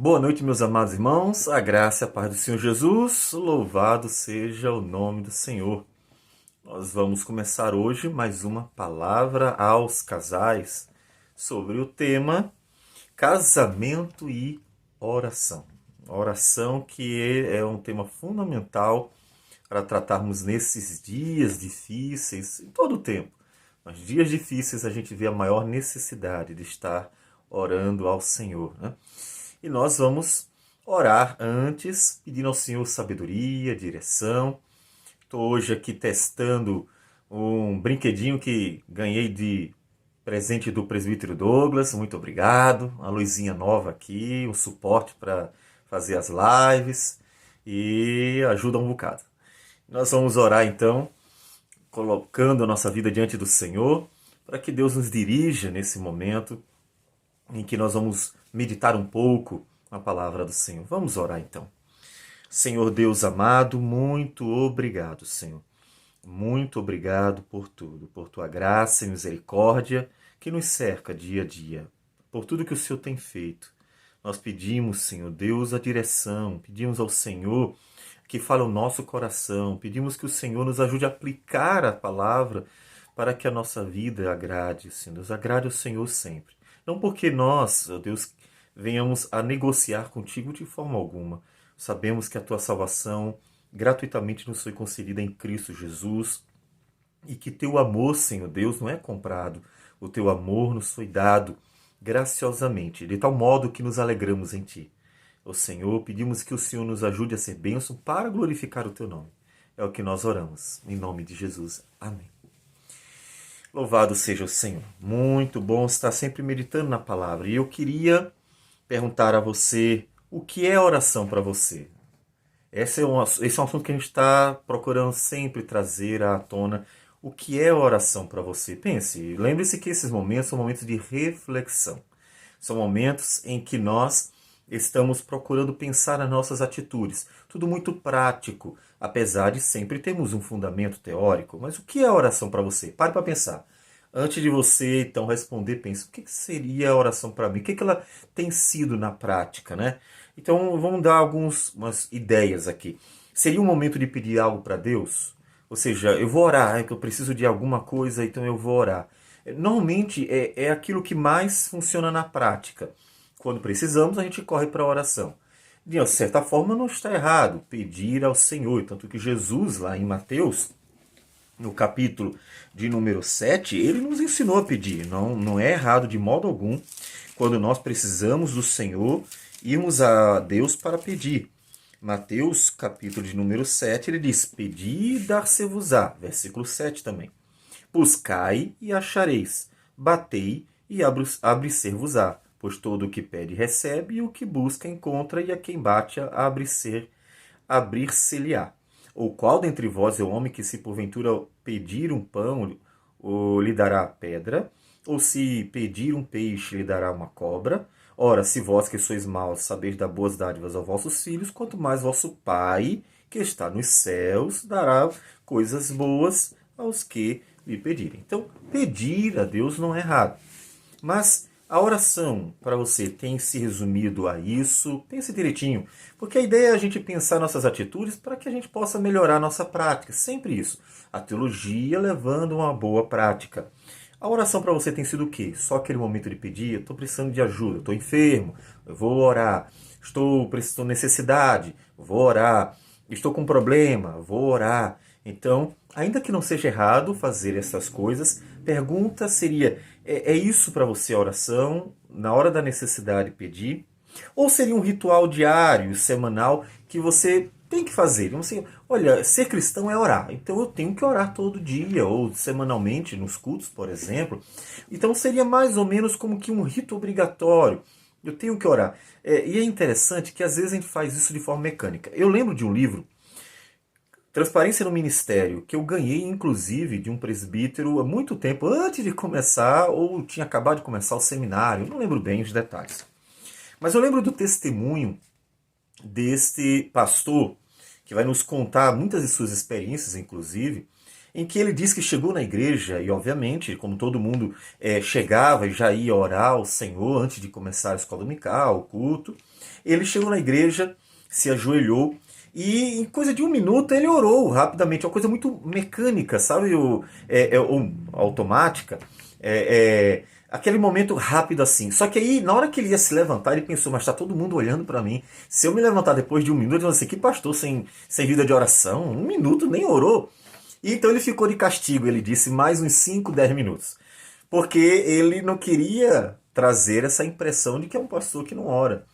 Boa noite, meus amados irmãos. A graça e a paz do Senhor Jesus. Louvado seja o nome do Senhor. Nós vamos começar hoje mais uma palavra aos casais sobre o tema casamento e oração. Oração que é um tema fundamental para tratarmos nesses dias difíceis, em todo o tempo. Mas dias difíceis a gente vê a maior necessidade de estar orando ao Senhor, né? E nós vamos orar antes, pedindo ao Senhor sabedoria, direção. Estou hoje aqui testando um brinquedinho que ganhei de presente do presbítero Douglas. Muito obrigado. Uma luzinha nova aqui, um suporte para fazer as lives e ajuda um bocado. Nós vamos orar então, colocando a nossa vida diante do Senhor, para que Deus nos dirija nesse momento em que nós vamos meditar um pouco a palavra do Senhor. Vamos orar então. Senhor Deus amado, muito obrigado, Senhor. Muito obrigado por tudo, por tua graça e misericórdia que nos cerca dia a dia, por tudo que o Senhor tem feito. Nós pedimos, Senhor Deus, a direção, pedimos ao Senhor que fale o nosso coração, pedimos que o Senhor nos ajude a aplicar a palavra para que a nossa vida agrade, Senhor Deus, agrade o Senhor sempre. Não porque nós, ó Deus, venhamos a negociar contigo de forma alguma. Sabemos que a tua salvação gratuitamente nos foi concedida em Cristo Jesus e que teu amor, Senhor Deus, não é comprado. O teu amor nos foi dado graciosamente, de tal modo que nos alegramos em ti. Ó Senhor, pedimos que o Senhor nos ajude a ser bênção para glorificar o teu nome. É o que nós oramos. Em nome de Jesus. Amém. Louvado seja o Senhor. Muito bom estar sempre meditando na palavra. E eu queria perguntar a você o que é oração para você. Esse é um assunto que a gente está procurando sempre trazer à tona. O que é oração para você? Pense, lembre-se que esses momentos são momentos de reflexão. São momentos em que nós estamos procurando pensar nas nossas atitudes. Tudo muito prático, apesar de sempre termos um fundamento teórico. Mas o que é oração para você? Pare para pensar. Antes de você, então, responder, pense, o que seria a oração para mim? O que ela tem sido na prática, né? Então, vamos dar algumas ideias aqui. Seria um momento de pedir algo para Deus? Ou seja, eu vou orar, é que eu preciso de alguma coisa, então eu vou orar. Normalmente, é aquilo que mais funciona na prática. Quando precisamos, a gente corre para a oração. De certa forma, não está errado pedir ao Senhor. Tanto que Jesus, lá em Mateus, no capítulo de número 7, ele nos ensinou a pedir. Não é errado de modo algum, quando nós precisamos do Senhor, irmos a Deus para pedir. Mateus, capítulo de número 7, ele diz: Pedi e dar-se-vos-á. Versículo 7 também. Buscai e achareis. Batei e abre-ser-vos-á. Pois todo o que pede recebe, e o que busca encontra, e a quem bate abrir-se-lhe-á. Ou qual dentre vós é o homem que, se porventura pedir um pão, lhe dará pedra? Ou se pedir um peixe, lhe dará uma cobra? Ora, se vós que sois maus sabeis dar boas dádivas aos vossos filhos, quanto mais vosso Pai, que está nos céus, dará coisas boas aos que lhe pedirem. Então, pedir a Deus não é errado. Mas a oração para você tem se resumido a isso? Pense direitinho, porque a ideia é a gente pensar nossas atitudes para que a gente possa melhorar a nossa prática. Sempre isso. A teologia levando uma boa prática. A oração para você tem sido o quê? Só aquele momento de pedir, estou precisando de ajuda, estou enfermo, eu vou orar. Estou precisando de necessidade, vou orar. Estou com um problema, vou orar. Então, ainda que não seja errado fazer essas coisas, pergunta seria: é isso para você a oração? Na hora da necessidade pedir? Ou seria um ritual diário, semanal, que você tem que fazer? Você, olha, ser cristão é orar, então eu tenho que orar todo dia, ou semanalmente, nos cultos, por exemplo. Então seria mais ou menos como que um rito obrigatório. Eu tenho que orar. E é interessante que às vezes a gente faz isso de forma mecânica. Eu lembro de um livro, Transparência no Ministério, que eu ganhei, inclusive, de um presbítero há muito tempo, antes de começar, ou tinha acabado de começar o seminário, não lembro bem os detalhes. Mas eu lembro do testemunho deste pastor, que vai nos contar muitas de suas experiências, inclusive, em que ele diz que chegou na igreja e, obviamente, como todo mundo chegava e já ia orar ao Senhor antes de começar a escola dominical, o culto, ele chegou na igreja, se ajoelhou e em coisa de um minuto ele orou rapidamente, uma coisa muito mecânica, sabe? Automática. Aquele momento rápido assim. Só que aí, na hora que ele ia se levantar, ele pensou, mas está todo mundo olhando para mim. Se eu me levantar depois de um minuto, eu vou dizer, que pastor sem vida de oração? Um minuto, nem orou. E então ele ficou de castigo, ele disse, mais uns 5, 10 minutos. Porque ele não queria trazer essa impressão de que é um pastor que não ora.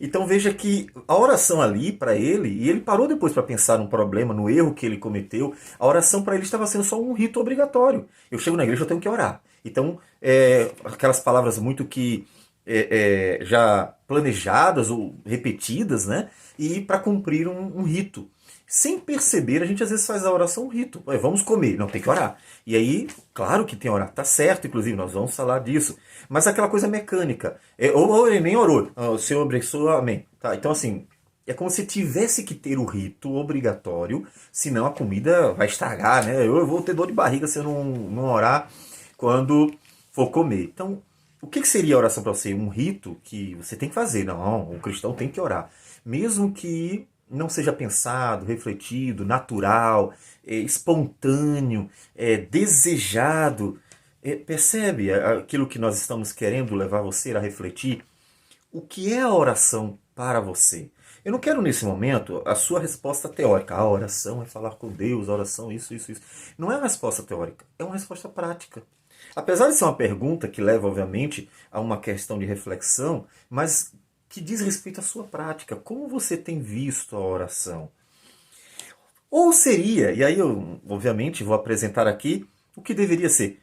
Então veja que a oração ali para ele, e ele parou depois para pensar no problema, no erro que ele cometeu, a oração para ele estava sendo só um rito obrigatório. Eu chego na igreja, eu tenho que orar. Então, aquelas palavras muito que já planejadas ou repetidas, né? E para cumprir um rito. Sem perceber, a gente às vezes faz a oração um rito. Vamos comer, não, tem que orar. E aí, claro que tem que orar, tá certo, inclusive, nós vamos falar disso. Mas aquela coisa mecânica. Ou ele nem orou, o Senhor abençoou, amém. Tá, então assim, é como se tivesse que ter o rito obrigatório, senão a comida vai estragar, né? Eu vou ter dor de barriga se eu não orar quando for comer. Então, o que seria a oração para você? Um rito que você tem que fazer. Não, o cristão tem que orar. Mesmo que não seja pensado, refletido, natural, espontâneo, desejado. Percebe aquilo que nós estamos querendo levar você a refletir? O que é a oração para você? Eu não quero nesse momento a sua resposta teórica. A oração é falar com Deus, a oração isso, isso, isso. Não é uma resposta teórica, é uma resposta prática. Apesar de ser uma pergunta que leva, obviamente, a uma questão de reflexão, mas que diz respeito à sua prática. Como você tem visto a oração? Ou seria, e aí eu, obviamente, vou apresentar aqui o que deveria ser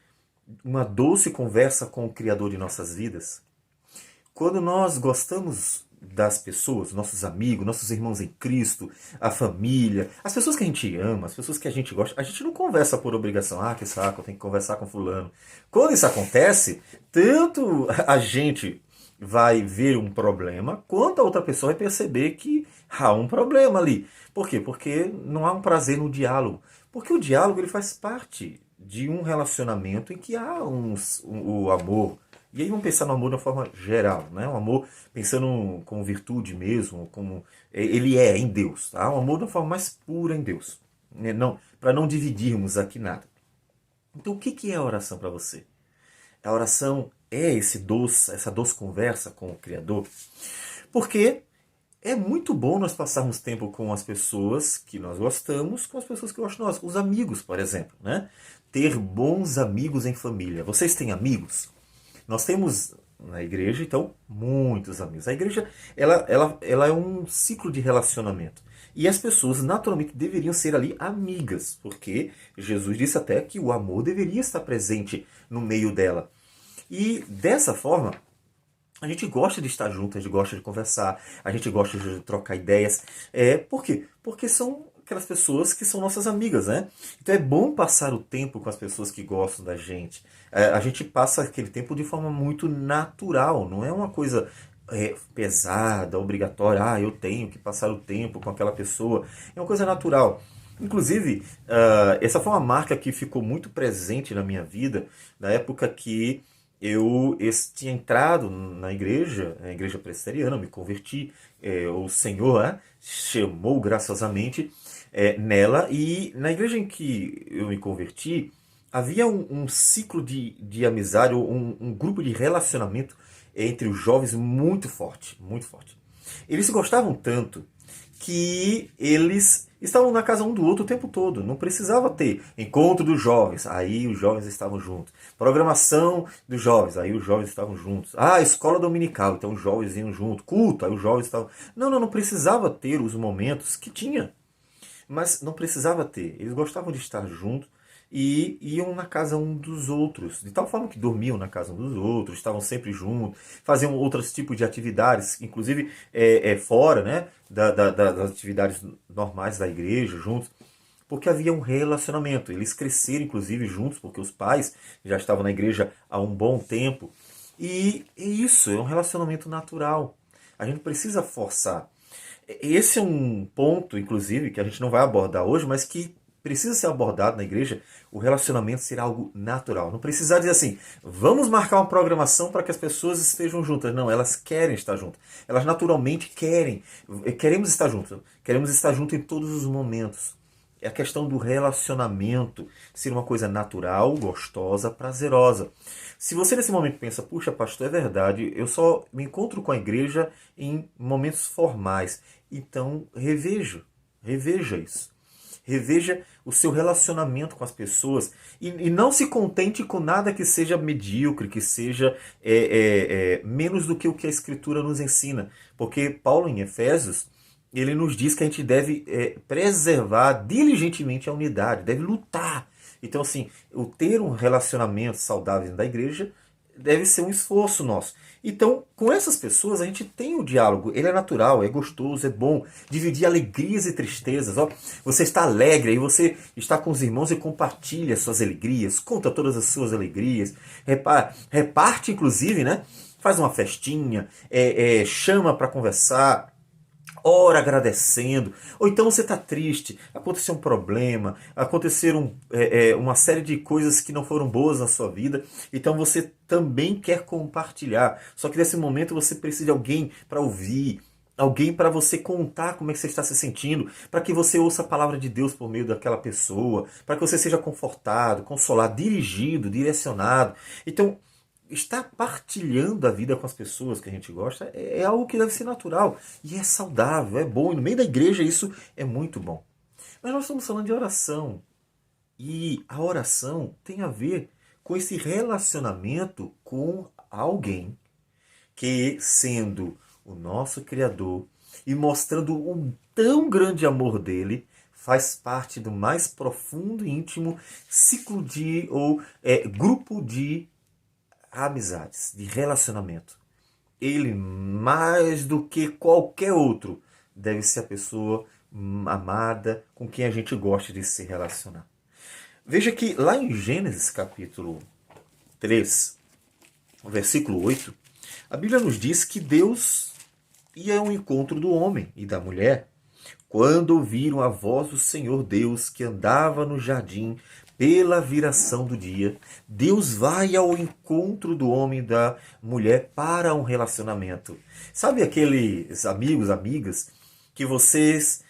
uma doce conversa com o Criador de nossas vidas. Quando nós gostamos das pessoas, nossos amigos, nossos irmãos em Cristo, a família, as pessoas que a gente ama, as pessoas que a gente gosta, a gente não conversa por obrigação. Ah, que saco, eu tenho que conversar com fulano. Quando isso acontece, tanto a gente vai ver um problema, quanto a outra pessoa vai perceber que há um problema ali. Por quê? Porque não há um prazer no diálogo. Porque o diálogo ele faz parte de um relacionamento em que há o amor. E aí vamos pensar no amor de uma forma geral, né? O amor pensando como virtude mesmo, como ele é em Deus, tá? O amor de uma forma mais pura em Deus, né? Não, para não dividirmos aqui nada. Então o que é a oração para você? A oração é essa doce conversa com o Criador, porque é muito bom nós passarmos tempo com as pessoas que nós gostamos, com as pessoas que gostam de nós, os amigos, por exemplo, né? Ter bons amigos em família. Vocês têm amigos? Nós temos na igreja, então, muitos amigos. A igreja ela é um ciclo de relacionamento. E as pessoas, naturalmente, deveriam ser ali amigas, porque Jesus disse até que o amor deveria estar presente no meio dela. E dessa forma, a gente gosta de estar junto, a gente gosta de conversar, a gente gosta de trocar ideias. Por quê? Porque são aquelas pessoas que são nossas amigas, né? Então é bom passar o tempo com as pessoas que gostam da gente. A gente passa aquele tempo de forma muito natural, não é uma coisa pesada, obrigatória. Ah, eu tenho que passar o tempo com aquela pessoa. É uma coisa natural. Inclusive, essa foi uma marca que ficou muito presente na minha vida, na época que eu tinha entrado na igreja, a igreja presbiteriana, me converti, o Senhor chamou graciosamente nela, e na igreja em que eu me converti, havia um ciclo de amizade, um grupo de relacionamento entre os jovens muito forte, muito forte. Eles se gostavam tanto que eles estavam na casa um do outro o tempo todo. Não precisava ter encontro dos jovens, aí os jovens estavam juntos. Programação dos jovens, aí os jovens estavam juntos. Ah, escola dominical, então os jovens iam junto. Culto, aí os jovens estavam... Não precisava ter os momentos que tinha. Mas não precisava ter. Eles gostavam de estar juntos e iam na casa um dos outros. De tal forma que dormiam na casa um dos outros, estavam sempre juntos, faziam outros tipos de atividades, inclusive fora, né, das atividades normais da igreja, juntos. Porque havia um relacionamento. Eles cresceram, inclusive, juntos, porque os pais já estavam na igreja há um bom tempo. E isso é um relacionamento natural. A gente precisa forçar. Esse é um ponto, inclusive, que a gente não vai abordar hoje, mas que precisa ser abordado na igreja, o relacionamento ser algo natural. Não precisa dizer assim, vamos marcar uma programação para que as pessoas estejam juntas. Não, elas querem estar juntas. Elas naturalmente querem. Queremos estar juntos. Queremos estar juntos em todos os momentos. É a questão do relacionamento ser uma coisa natural, gostosa, prazerosa. Se você nesse momento pensa, puxa, pastor, é verdade, eu só me encontro com a igreja em momentos formais. Então, reveja isso. Reveja o seu relacionamento com as pessoas e não se contente com nada que seja medíocre, que seja menos do que o que a Escritura nos ensina. Porque Paulo, em Efésios, ele nos diz que a gente deve preservar diligentemente a unidade, deve lutar. Então, assim, o ter um relacionamento saudável da igreja deve ser um esforço nosso. Então, com essas pessoas, a gente tem o diálogo. Ele é natural, é gostoso, é bom. Dividir alegrias e tristezas. Ó, você está alegre, aí você está com os irmãos e compartilha suas alegrias, conta todas as suas alegrias, reparte, inclusive, né? Faz uma festinha, chama para conversar, ora agradecendo, ou então você está triste, aconteceu um problema, aconteceram uma série de coisas que não foram boas na sua vida, então você também quer compartilhar, só que nesse momento você precisa de alguém para ouvir, alguém para você contar como é que você está se sentindo, para que você ouça a palavra de Deus por meio daquela pessoa, para que você seja confortado, consolado, dirigido, direcionado. Então, estar partilhando a vida com as pessoas que a gente gosta é algo que deve ser natural e é saudável, é bom. E no meio da igreja isso é muito bom. Mas nós estamos falando de oração. E a oração tem a ver com esse relacionamento com alguém que, sendo o nosso Criador e mostrando um tão grande amor dele, faz parte do mais profundo e íntimo ciclo ou grupo de amizades, de relacionamento. Ele, mais do que qualquer outro, deve ser a pessoa amada com quem a gente gosta de se relacionar. Veja que lá em Gênesis capítulo 3, versículo 8, a Bíblia nos diz que Deus ia ao encontro do homem e da mulher quando ouviram a voz do Senhor Deus que andava no jardim pela viração do dia. Deus vai ao encontro do homem e da mulher para um relacionamento. Sabe aqueles amigos, amigas que vocês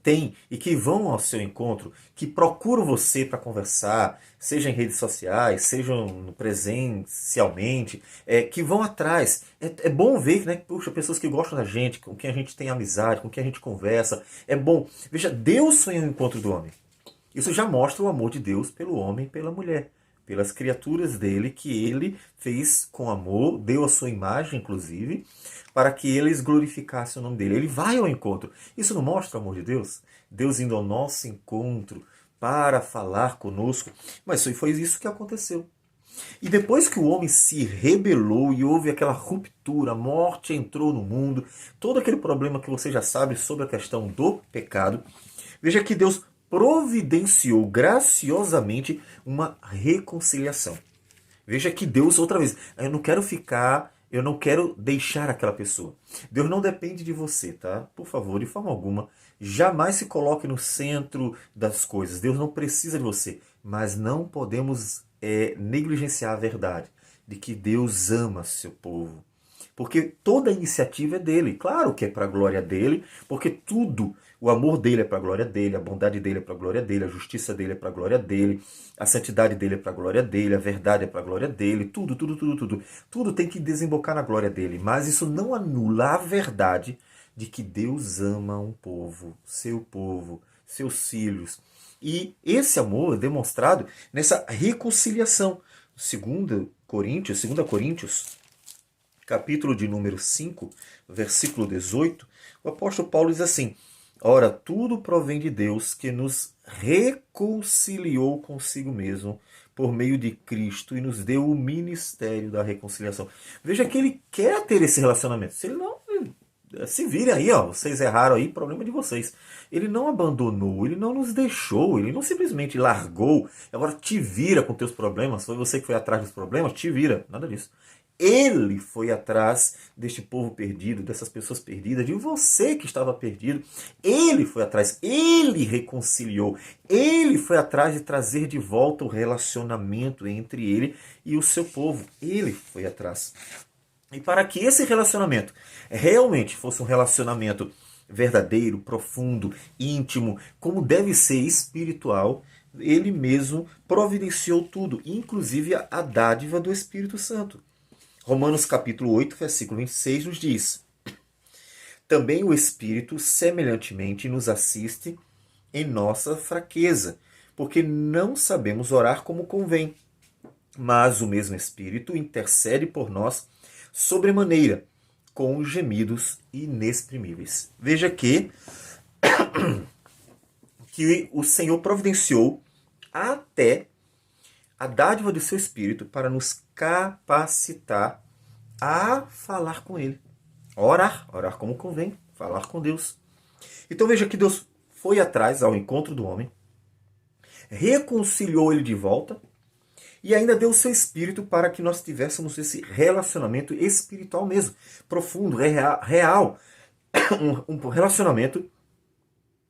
têm e que vão ao seu encontro, que procuram você para conversar, seja em redes sociais, sejam presencialmente, que vão atrás. É bom ver, né, puxa, pessoas que gostam da gente, com quem a gente tem amizade, com quem a gente conversa. É bom. Veja, Deus foi ao encontro do homem. Isso já mostra o amor de Deus pelo homem e pela mulher, pelas criaturas dele que ele fez com amor, deu a sua imagem, inclusive, para que eles glorificassem o nome dele. Ele vai ao encontro. Isso não mostra o amor de Deus? Deus indo ao nosso encontro para falar conosco. Mas foi isso que aconteceu. E depois que o homem se rebelou e houve aquela ruptura, a morte entrou no mundo, todo aquele problema que você já sabe sobre a questão do pecado, veja que Deus providenciou graciosamente uma reconciliação. Veja que Deus, outra vez, eu não quero deixar aquela pessoa. Deus não depende de você, tá? Por favor, de forma alguma, jamais se coloque no centro das coisas. Deus não precisa de você, mas não podemos negligenciar a verdade de que Deus ama seu povo. Porque toda a iniciativa é dele. Claro que é para a glória dele, porque tudo, o amor dele é para a glória dele, a bondade dele é para a glória dele, a justiça dele é para a glória dele, a santidade dele é para a glória dele, a verdade é para a glória dele, tudo. Tudo tem que desembocar na glória dele. Mas isso não anula a verdade de que Deus ama um povo, seus filhos. E esse amor é demonstrado nessa reconciliação. 2 Coríntios, capítulo de número 5, versículo 18, o apóstolo Paulo diz assim: ora, tudo provém de Deus, que nos reconciliou consigo mesmo por meio de Cristo e nos deu o ministério da reconciliação. Veja que ele quer ter esse relacionamento. Se ele não, se virem aí, ó, vocês erraram aí, problema de vocês. Ele não abandonou, ele não nos deixou, ele não simplesmente largou, agora te vira com teus problemas, foi você que foi atrás dos problemas, te vira, nada disso. Ele foi atrás deste povo perdido, dessas pessoas perdidas, de você que estava perdido. Ele foi atrás, ele reconciliou, ele foi atrás de trazer de volta o relacionamento entre ele e o seu povo. Ele foi atrás. E para que esse relacionamento realmente fosse um relacionamento verdadeiro, profundo, íntimo, como deve ser espiritual, ele mesmo providenciou tudo, inclusive a dádiva do Espírito Santo. Romanos capítulo 8, versículo 26 nos diz: também o Espírito semelhantemente nos assiste em nossa fraqueza, porque não sabemos orar como convém. Mas o mesmo Espírito intercede por nós sobremaneira, com gemidos inexprimíveis. Veja que o Senhor providenciou até a dádiva do seu Espírito para nos capacitar a falar com Ele. Orar como convém, falar com Deus. Então veja que Deus foi atrás ao encontro do homem, reconciliou ele de volta e ainda deu o seu Espírito para que nós tivéssemos esse relacionamento espiritual mesmo, profundo, real. Um relacionamento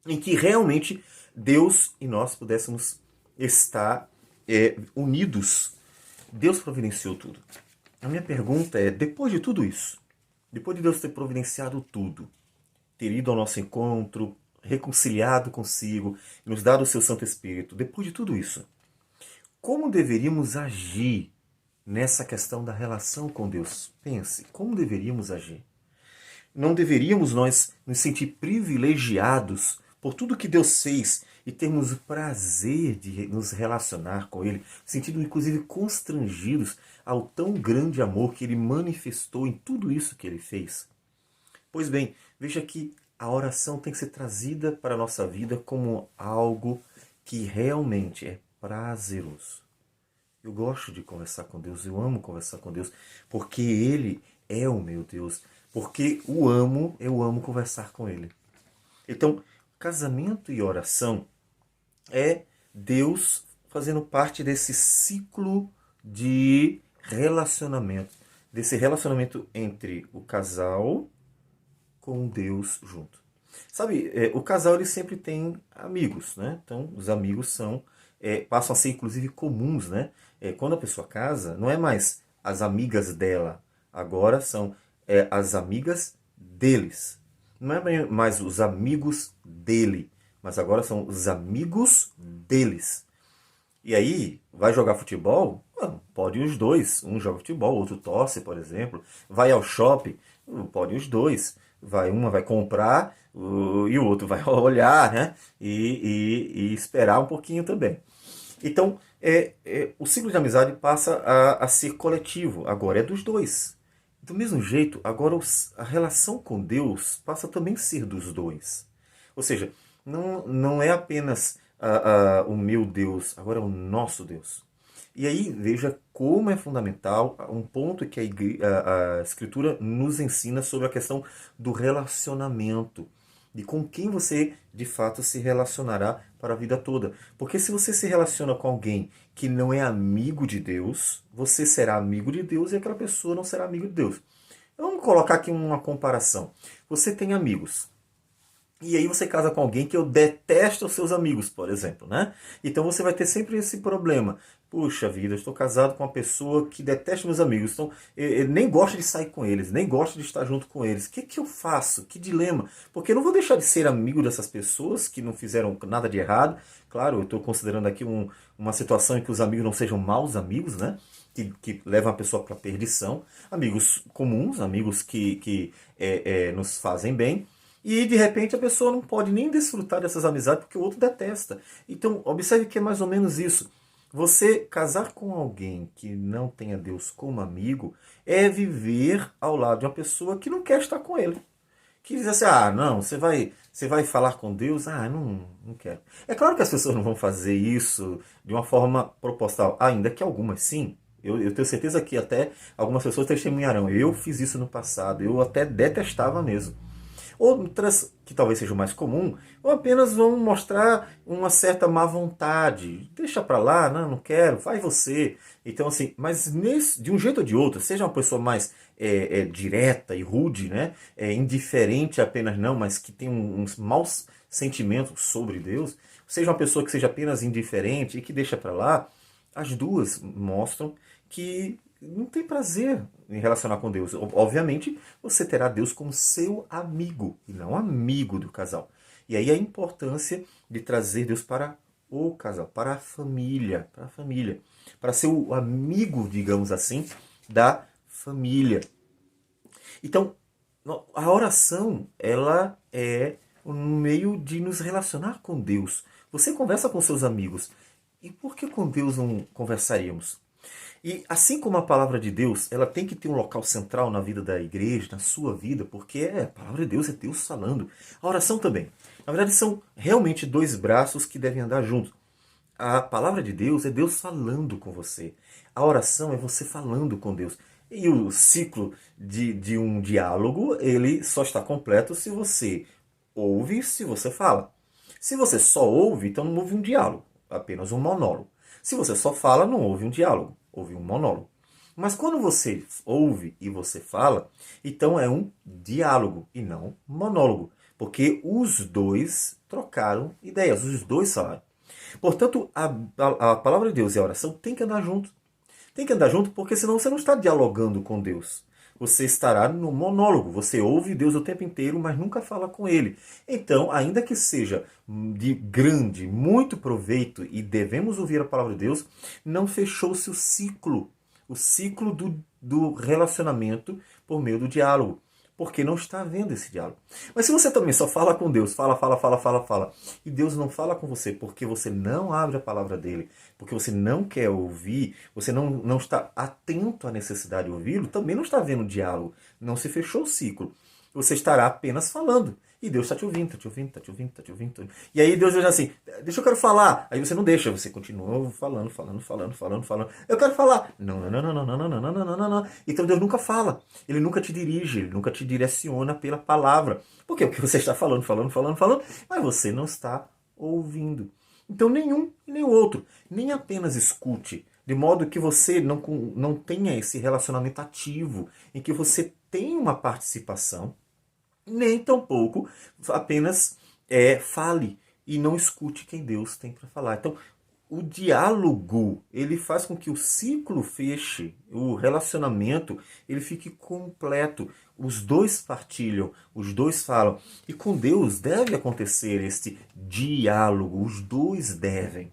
em que realmente Deus e nós pudéssemos estar unidos. Deus providenciou tudo. A minha pergunta é, depois de tudo isso, depois de Deus ter providenciado tudo, ter ido ao nosso encontro, reconciliado consigo, nos dado o seu Santo Espírito, depois de tudo isso, como deveríamos agir nessa questão da relação com Deus? Pense, como deveríamos agir? Não deveríamos nós nos sentir privilegiados por tudo que Deus fez e termos o prazer de nos relacionar com Ele, sentindo inclusive constrangidos ao tão grande amor que Ele manifestou em tudo isso que Ele fez? Pois bem, veja que a oração tem que ser trazida para a nossa vida como algo que realmente é prazeroso. Eu gosto de conversar com Deus, eu amo conversar com Deus, porque Ele é o meu Deus, porque eu amo conversar com Ele. Então, casamento e oração é Deus fazendo parte desse ciclo de relacionamento, desse relacionamento entre o casal com Deus junto. Sabe, o casal ele sempre tem amigos, né? Então, os amigos passam a ser inclusive comuns, né? Quando a pessoa casa, não é mais as amigas dela, agora são as amigas deles. Não é mais os amigos dele, mas agora são os amigos deles. E aí, vai jogar futebol? Pode os dois. Um joga futebol, outro torce, por exemplo. Vai ao shopping? Pode os dois. Uma vai comprar e o outro vai olhar, né? E esperar um pouquinho também. Então, o ciclo de amizade passa a ser coletivo. Agora é dos dois. Do mesmo jeito, agora a relação com Deus passa também a ser dos dois. Ou seja, não é apenas o meu Deus, agora é o nosso Deus. E aí, veja como é fundamental um ponto que a Escritura nos ensina sobre a questão do relacionamento. De com quem você, de fato, se relacionará para a vida toda. Porque se você se relaciona com alguém que não é amigo de Deus, você será amigo de Deus e aquela pessoa não será amigo de Deus. Vamos colocar aqui uma comparação. Você tem amigos. E aí você casa com alguém que detesta os seus amigos, por exemplo, né? Então você vai ter sempre esse problema. Puxa vida, eu estou casado com uma pessoa que detesta meus amigos. Então, eu nem gosto de sair com eles, nem gosto de estar junto com eles. O que eu faço? Que dilema? Porque eu não vou deixar de ser amigo dessas pessoas que não fizeram nada de errado. Claro, eu estou considerando aqui uma situação em que os amigos não sejam maus amigos, né? Que levam a pessoa para a perdição. Amigos comuns, amigos que nos fazem bem. E, de repente, a pessoa não pode nem desfrutar dessas amizades porque o outro detesta. Então, observe que é mais ou menos isso. Você casar com alguém que não tenha Deus como amigo é viver ao lado de uma pessoa que não quer estar com ele. Que diz assim, não, você vai falar com Deus? Não quero. É claro que as pessoas não vão fazer isso de uma forma proposital, ainda que algumas sim. Eu tenho certeza que até algumas pessoas testemunharão. Eu fiz isso no passado, eu até detestava mesmo. Outras, que talvez seja o mais comum, ou apenas vão mostrar uma certa má vontade. Deixa pra lá, não quero, vai você. Então, assim, mas de um jeito ou de outro, seja uma pessoa mais direta e rude, né? Indiferente apenas não, mas que tem uns maus sentimentos sobre Deus, seja uma pessoa que seja apenas indiferente e que deixa pra lá, as duas mostram que não tem prazer em relacionar com Deus. Obviamente, você terá Deus como seu amigo e não amigo do casal. E aí a importância de trazer Deus para o casal, para a família, para ser o amigo, digamos assim, da família. Então, a oração, ela é um meio de nos relacionar com Deus. Você conversa com seus amigos. E por que com Deus não conversaríamos? E assim como a palavra de Deus, ela tem que ter um local central na vida da igreja, na sua vida, porque a palavra de Deus é Deus falando. A oração também. Na verdade, são realmente dois braços que devem andar juntos. A palavra de Deus é Deus falando com você. A oração é você falando com Deus. E o ciclo de um diálogo, ele só está completo se você ouve, se você fala. Se você só ouve, então não houve um diálogo, apenas um monólogo. Se você só fala, não houve um diálogo, houve um monólogo. Mas quando você ouve e você fala, então é um diálogo e não monólogo. Porque os dois trocaram ideias, os dois falaram. Portanto, a palavra de Deus e a oração tem que andar junto. Tem que andar junto porque senão você não está dialogando com Deus. Você estará no monólogo. Você ouve Deus o tempo inteiro, mas nunca fala com Ele. Então, ainda que seja de grande, muito proveito e devemos ouvir a palavra de Deus, não fechou-se o ciclo do relacionamento por meio do diálogo. Porque não está havendo esse diálogo. Mas se você também só fala com Deus, fala, e Deus não fala com você porque você não abre a palavra dele, porque você não quer ouvir, você não está atento à necessidade de ouvi-lo, também não está havendo diálogo. Não se fechou o ciclo. Você estará apenas falando. E Deus está te ouvindo, está te ouvindo, está te ouvindo, está te ouvindo. E aí Deus diz assim, deixa eu quero falar. Aí você não deixa, você continua falando. Eu quero falar. Não. Então Deus nunca fala. Ele nunca te dirige, ele nunca te direciona pela palavra. Por quê? Porque você está falando, mas você não está ouvindo. Então nenhum e nem o outro. Nem apenas escute. De modo que você não tenha esse relacionamento ativo, em que você tem uma participação, nem tampouco apenas fale e não escute quem Deus tem para falar. Então, o diálogo, ele faz com que o ciclo feche, o relacionamento, ele fique completo. Os dois partilham, os dois falam. E com Deus deve acontecer este diálogo, os dois devem.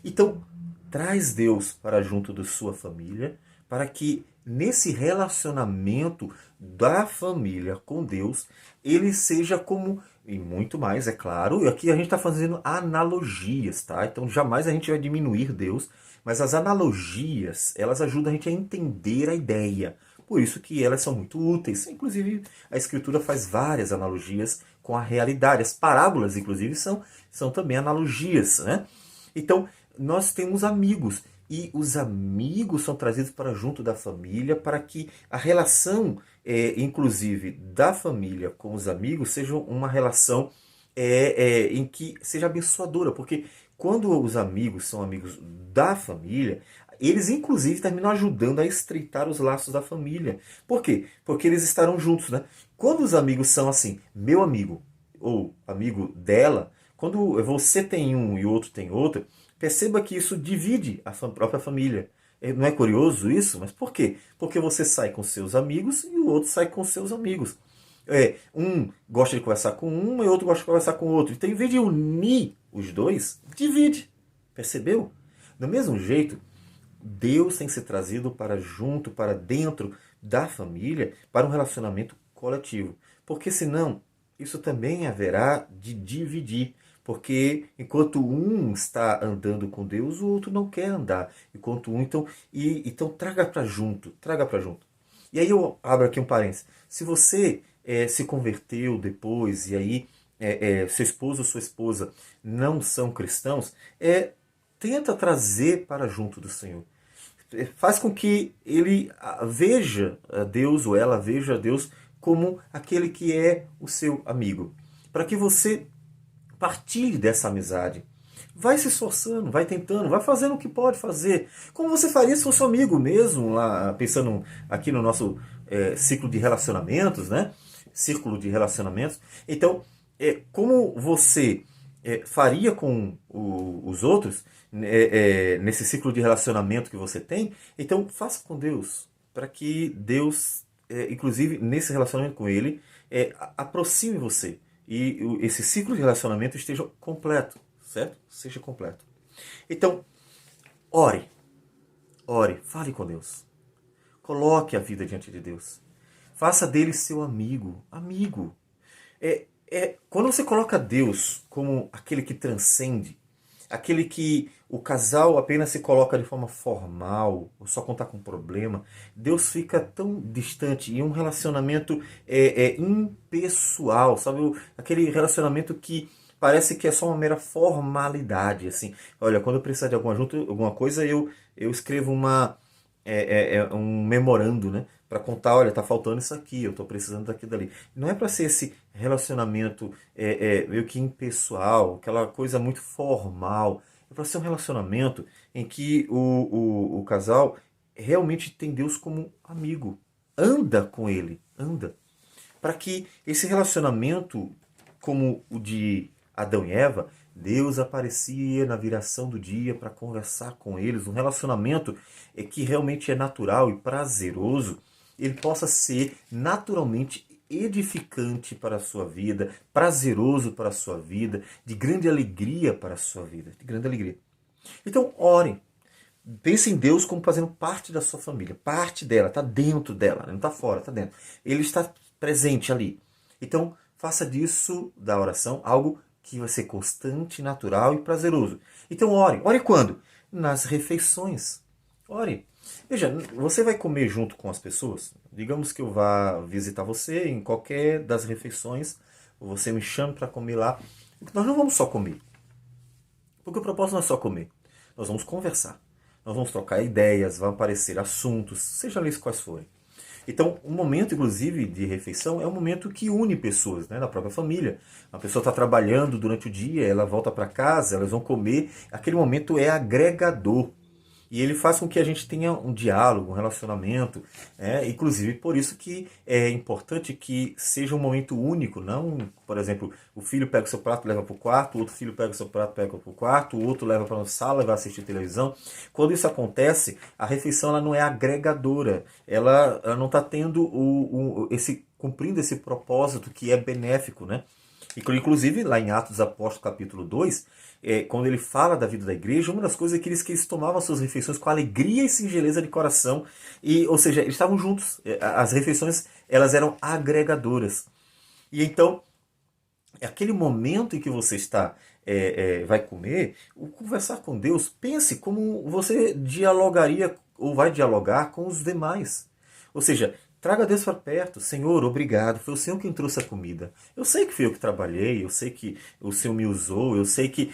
Então, traz Deus para junto da sua família, para que nesse relacionamento da família com Deus, ele seja como, e muito mais, é claro, e aqui a gente está fazendo analogias, tá? Então jamais a gente vai diminuir Deus, mas as analogias, elas ajudam a gente a entender a ideia. Por isso que elas são muito úteis. Inclusive, a Escritura faz várias analogias com a realidade. As parábolas, inclusive, são também analogias, né? Então, nós temos amigos. E os amigos são trazidos para junto da família para que a relação, inclusive, da família com os amigos seja uma relação em que seja abençoadora. Porque quando os amigos são amigos da família, eles, inclusive, terminam ajudando a estreitar os laços da família. Por quê? Porque eles estarão juntos, né? Quando os amigos são assim, meu amigo ou amigo dela, quando você tem um e o outro tem outro, perceba que isso divide a própria família. Não é curioso isso? Mas por quê? Porque você sai com seus amigos e o outro sai com seus amigos. Um gosta de conversar com um e o outro gosta de conversar com o outro. Então, em vez de unir os dois, divide. Percebeu? Do mesmo jeito, Deus tem que ser trazido para junto, para dentro da família, para um relacionamento coletivo. Porque senão, isso também haverá de dividir. Porque enquanto um está andando com Deus, o outro não quer andar. Enquanto um, então traga para junto, traga para junto. E aí eu abro aqui um parênteses. Se você se converteu depois e aí seu esposo ou sua esposa não são cristãos, tenta trazer para junto do Senhor. Faz com que ele veja a Deus ou ela veja a Deus como aquele que é o seu amigo, para que você partilhe dessa amizade. Vai se esforçando, vai tentando, vai fazendo o que pode fazer. Como você faria se fosse um amigo mesmo, lá pensando aqui no nosso ciclo de relacionamentos, né? Círculo de relacionamentos. Então, como você faria com os outros nesse ciclo de relacionamento que você tem, então faça com Deus, para que Deus, inclusive nesse relacionamento com Ele, aproxime você e esse ciclo de relacionamento esteja completo, certo? Seja completo. Então, ore, ore, fale com Deus. Coloque a vida diante de Deus. Faça dele seu amigo, amigo. Quando você coloca Deus como aquele que transcende, aquele que o casal apenas se coloca de forma formal, ou só contar com problema, Deus fica tão distante e um relacionamento impessoal, sabe? Aquele relacionamento que parece que é só uma mera formalidade, assim. Olha, quando eu precisar de alguma coisa, eu escrevo um memorando, né? Para contar, olha, tá faltando isso aqui, eu tô precisando daquilo dali. Não é para ser esse relacionamento meio que impessoal, aquela coisa muito formal. É para ser um relacionamento em que o casal realmente tem Deus como amigo. Anda com ele, anda. Para que esse relacionamento, como o de Adão e Eva, Deus aparecia na viração do dia para conversar com eles, um relacionamento que realmente é natural e prazeroso, ele possa ser naturalmente edificante para a sua vida, prazeroso para a sua vida, de grande alegria para a sua vida, de grande alegria. Então, ore. Pense em Deus como fazendo parte da sua família, parte dela, está dentro dela, não está fora, está dentro. Ele está presente ali. Então, faça disso, da oração, algo que vai ser constante, natural e prazeroso. Então, ore. Ore quando? Nas refeições. Ore. Veja, você vai comer junto com as pessoas? Digamos que eu vá visitar você em qualquer das refeições, você me chama para comer lá. Nós não vamos só comer. Porque o propósito não é só comer. Nós vamos conversar. Nós vamos trocar ideias, vão aparecer assuntos, seja eles quais forem. Então, um momento, inclusive, de refeição é um momento que une pessoas, né, da própria família. A pessoa está trabalhando durante o dia, ela volta para casa, elas vão comer. Aquele momento é agregador. E ele faz com que a gente tenha um diálogo, um relacionamento. Inclusive, por isso que é importante que seja um momento único. Não, por exemplo, o filho pega o seu prato e leva para o quarto, o outro filho pega o seu prato e leva para o quarto, o outro leva para a sala e vai assistir televisão. Quando isso acontece, a refeição ela não é agregadora. Ela não está tendo cumprindo esse propósito que é benéfico, né? Inclusive, lá em Atos dos Apóstolos, capítulo 2, quando ele fala da vida da igreja, uma das coisas é que eles tomavam suas refeições com alegria e singeleza de coração, ou seja, eles estavam juntos. As refeições elas eram agregadoras. E então, aquele momento em que você vai comer, conversar com Deus, pense como você dialogaria ou vai dialogar com os demais. Ou seja, traga Deus para perto. Senhor, obrigado. Foi o Senhor quem trouxe a comida. Eu sei que fui eu que trabalhei, eu sei que o Senhor me usou, eu sei que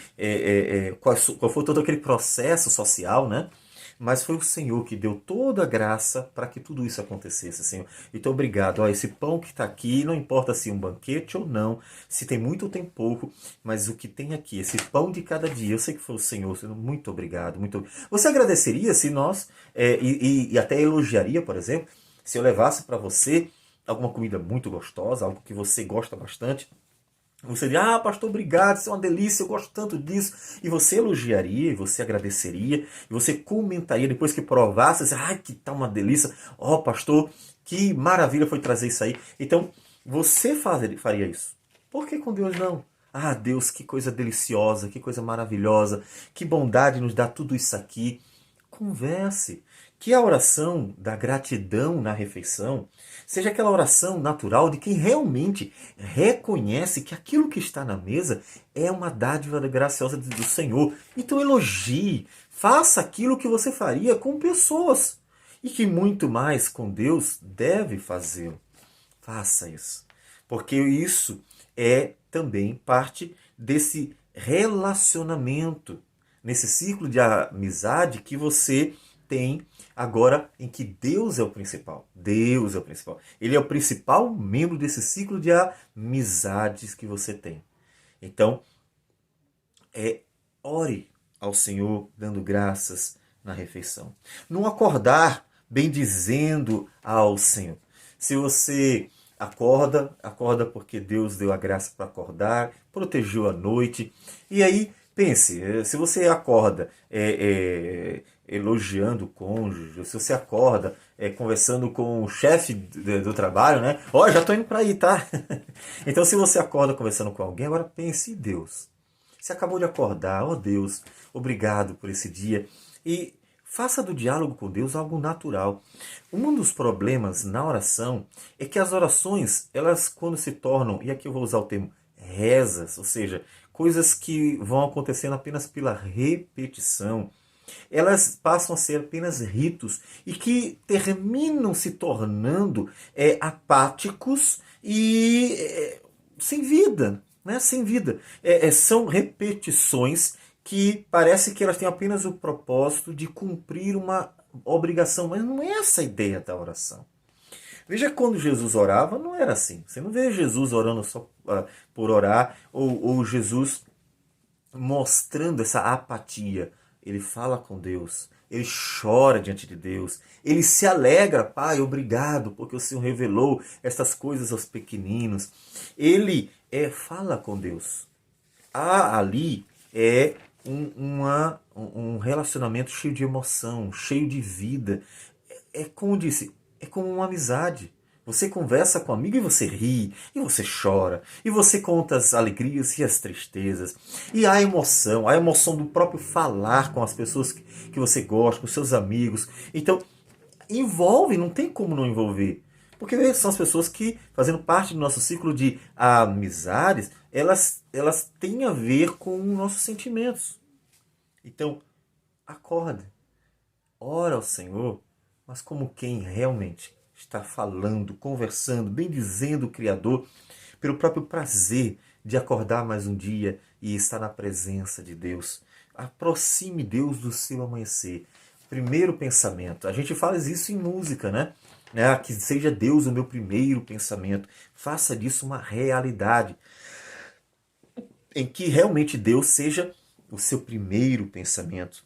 qual foi todo aquele processo social, né? Mas foi o Senhor que deu toda a graça para que tudo isso acontecesse, Senhor. Então, obrigado. Esse pão que está aqui, não importa se é um banquete ou não, se tem muito ou tem pouco, mas o que tem aqui, esse pão de cada dia, eu sei que foi o Senhor. Senhor, muito obrigado. Muito... Você agradeceria se nós, e até elogiaria, por exemplo, se eu levasse para você alguma comida muito gostosa, algo que você gosta bastante? Você diz, pastor, obrigado, isso é uma delícia, eu gosto tanto disso. E você elogiaria, e você agradeceria, e você comentaria depois que provasse, você, que tá uma delícia. Pastor, que maravilha foi trazer isso aí. Então, você faria isso. Por que com Deus não? Deus, que coisa deliciosa, que coisa maravilhosa, que bondade nos dá tudo isso aqui. Converse. Que a oração da gratidão na refeição seja aquela oração natural de quem realmente reconhece que aquilo que está na mesa é uma dádiva graciosa do Senhor. Então elogie, faça aquilo que você faria com pessoas e que muito mais com Deus deve fazer. Faça isso, porque isso é também parte desse relacionamento, nesse ciclo de amizade que você tem agora em que Deus é o principal. Deus é o principal. Ele é o principal membro desse ciclo de amizades que você tem. Então, ore ao Senhor dando graças na refeição. Não acordar bendizendo ao Senhor. Se você acorda porque Deus deu a graça para acordar, protegeu a noite. E aí, pense, se você acorda elogiando o cônjuge, se você acorda conversando com o chefe do trabalho, né? Ó, já estou indo para aí, tá? Então, se você acorda conversando com alguém, agora pense em Deus. Você acabou de acordar, ó Deus, obrigado por esse dia. E faça do diálogo com Deus algo natural. Um dos problemas na oração é que as orações, elas quando se tornam, e aqui eu vou usar o termo rezas, ou seja, coisas que vão acontecendo apenas pela repetição, elas passam a ser apenas ritos e que terminam se tornando apáticos e sem vida, né? Sem vida. São repetições que parece que elas têm apenas o propósito de cumprir uma obrigação, mas não é essa a ideia da oração. Veja, quando Jesus orava, não era assim. Você não vê Jesus orando só por orar, ou Jesus mostrando essa apatia. Ele fala com Deus, ele chora diante de Deus, ele se alegra, Pai, obrigado, porque o Senhor revelou estas coisas aos pequeninos. Ele fala com Deus. Há ali um relacionamento cheio de emoção, cheio de vida. Como eu disse, é como uma amizade. Você conversa com um amigo e você ri, e você chora, e você conta as alegrias e as tristezas. E a emoção do próprio falar com as pessoas que você gosta, com seus amigos. Então, envolve, não tem como não envolver. Porque são as pessoas que, fazendo parte do nosso ciclo de amizades, elas têm a ver com os nossos sentimentos. Então, acorde, ora ao Senhor, mas como quem realmente está falando, conversando, bendizendo o Criador, pelo próprio prazer de acordar mais um dia e estar na presença de Deus. Aproxime Deus do seu amanhecer. Primeiro pensamento. A gente faz isso em música, né? Que seja Deus o meu primeiro pensamento. Faça disso uma realidade. Em que realmente Deus seja o seu primeiro pensamento.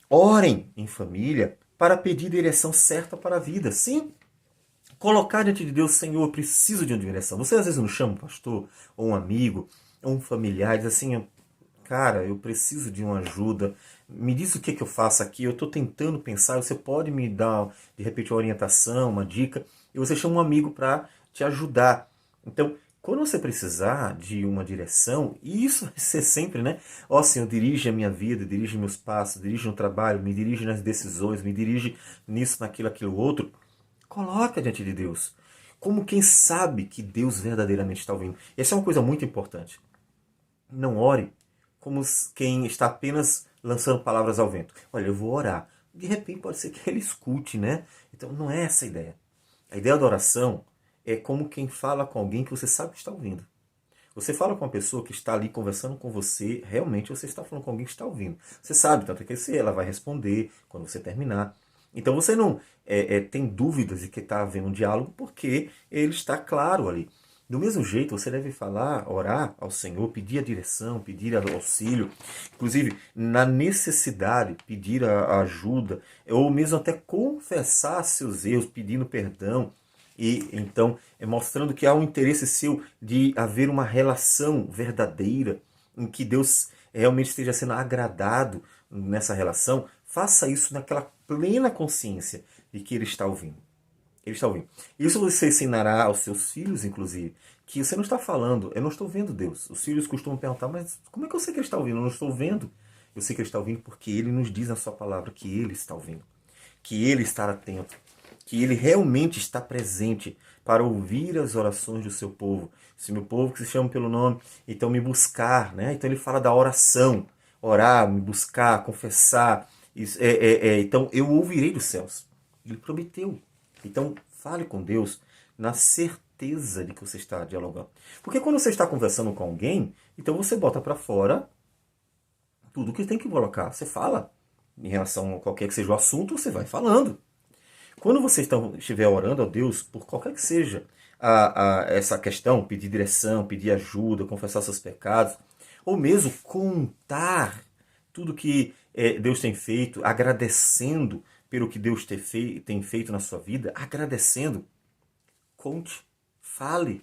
Orem em família para pedir direção certa para a vida. Sim, colocar diante de Deus, Senhor, eu preciso de uma direção. Você às vezes não chama um pastor, ou um amigo, ou um familiar, diz assim, cara, eu preciso de uma ajuda, me diz o que eu faço aqui, eu estou tentando pensar, você pode me dar, de repente, uma orientação, uma dica, e você chama um amigo para te ajudar. Então, quando você precisar de uma direção, e isso vai ser sempre, né? Ó Senhor, dirige a minha vida, dirige meus passos, dirige no trabalho, me dirige nas decisões, me dirige nisso, naquilo, aquilo outro. Coloca diante de Deus. Como quem sabe que Deus verdadeiramente está ouvindo. Essa é uma coisa muito importante. Não ore como quem está apenas lançando palavras ao vento. Olha, eu vou orar. De repente pode ser que ele escute, né? Então não é essa a ideia. A ideia da oração é como quem fala com alguém que você sabe que está ouvindo. Você fala com uma pessoa que está ali conversando com você, realmente você está falando com alguém que está ouvindo. Você sabe, tanto é que ela vai responder quando você terminar. Então você não tem dúvidas de que está havendo um diálogo porque ele está claro ali. Do mesmo jeito, você deve falar, orar ao Senhor, pedir a direção, pedir auxílio, inclusive na necessidade, pedir a ajuda, ou mesmo até confessar seus erros, pedindo perdão. E então, mostrando que há um interesse seu de haver uma relação verdadeira, em que Deus realmente esteja sendo agradado nessa relação. Faça isso naquela plena consciência de que Ele está ouvindo. Ele está ouvindo. Isso você ensinará aos seus filhos, inclusive, que você não está falando, eu não estou vendo Deus. Os filhos costumam perguntar, mas como é que eu sei que Ele está ouvindo? Eu não estou vendo. Eu sei que Ele está ouvindo porque Ele nos diz na sua palavra que Ele está ouvindo, que Ele está atento, que Ele realmente está presente para ouvir as orações do seu povo. Se meu povo que se chama pelo nome, então me buscar, né? Então ele fala da oração, orar, me buscar, confessar. Então eu ouvirei dos céus. Ele prometeu. Então fale com Deus na certeza de que você está dialogando. Porque quando você está conversando com alguém, então você bota para fora tudo que tem que colocar. Você fala. em relação a qualquer que seja o assunto, você vai falando. Quando você estiver orando a Deus, por qualquer que seja essa questão, pedir direção, pedir ajuda, confessar seus pecados, ou mesmo contar tudo que Deus tem feito, agradecendo pelo que Deus tem feito na sua vida, agradecendo, conte, fale.